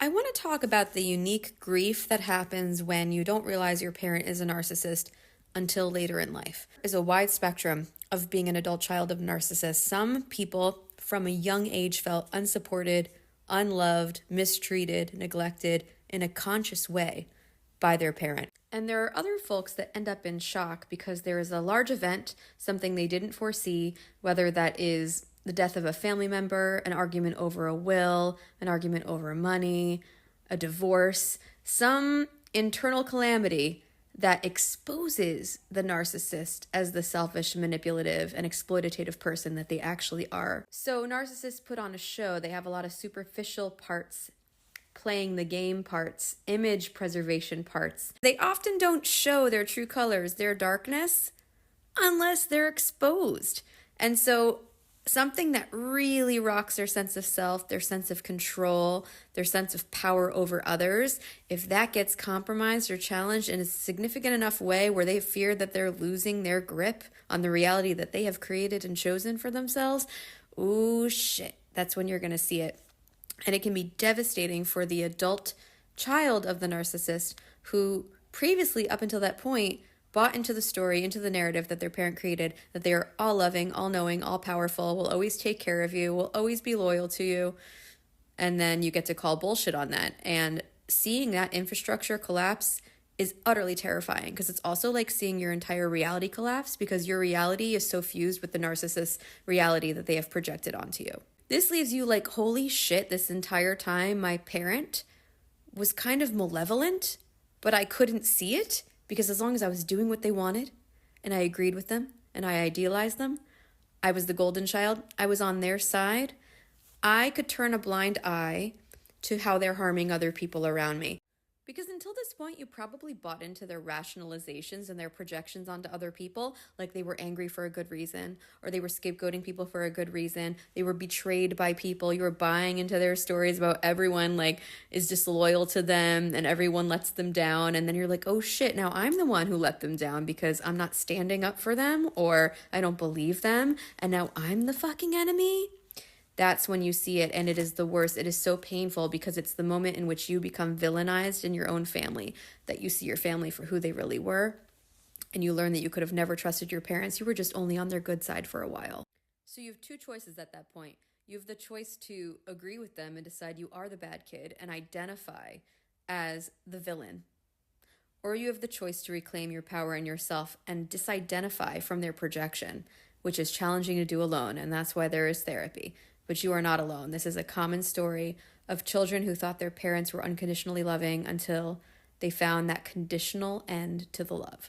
I want to talk about the unique grief that happens when you don't realize your parent is a narcissist until later in life. There's a wide spectrum of being an adult child of narcissists. Some people from a young age felt unsupported, unloved, mistreated, neglected in a conscious way by their parent. And there are other folks that end up in shock because there is a large event, something they didn't foresee, whether that is the death of a family member, an argument over a will, an argument over money, a divorce, some internal calamity that exposes the narcissist as the selfish, manipulative, and exploitative person that they actually are. So narcissists put on a show. They have a lot of superficial parts, playing the game parts, image preservation parts. They often don't show their true colors, their darkness, unless they're exposed. And so something that really rocks their sense of self, their sense of control, their sense of power over others, if that gets compromised or challenged in a significant enough way where they fear that they're losing their grip on the reality that they have created and chosen for themselves, ooh, shit, that's when you're going to see it. And it can be devastating for the adult child of the narcissist who previously, up until that point, bought into the story, into the narrative that their parent created, that they are all loving, all knowing, all powerful, will always take care of you, will always be loyal to you. And then you get to call bullshit on that. And seeing that infrastructure collapse is utterly terrifying because it's also like seeing your entire reality collapse because your reality is so fused with the narcissist's reality that they have projected onto you. This leaves you like, holy shit, this entire time my parent was kind of malevolent, but I couldn't see it. Because as long as I was doing what they wanted and I agreed with them and I idealized them, I was the golden child, I was on their side, I could turn a blind eye to how they're harming other people around me. Because until this point, you probably bought into their rationalizations and their projections onto other people, like they were angry for a good reason, or they were scapegoating people for a good reason, they were betrayed by people, you were buying into their stories about everyone like is disloyal to them and everyone lets them down, and then you're like, oh shit, now I'm the one who let them down because I'm not standing up for them, or I don't believe them, and now I'm the fucking enemy? That's when you see it, and it is the worst. It is so painful because it's the moment in which you become villainized in your own family, that you see your family for who they really were, and you learn that you could have never trusted your parents. You were just only on their good side for a while. So you have two choices at that point. You have the choice to agree with them and decide you are the bad kid and identify as the villain. Or you have the choice to reclaim your power in yourself and disidentify from their projection, which is challenging to do alone, and that's why there is therapy. But you are not alone. This is a common story of children who thought their parents were unconditionally loving until they found that conditional end to the love.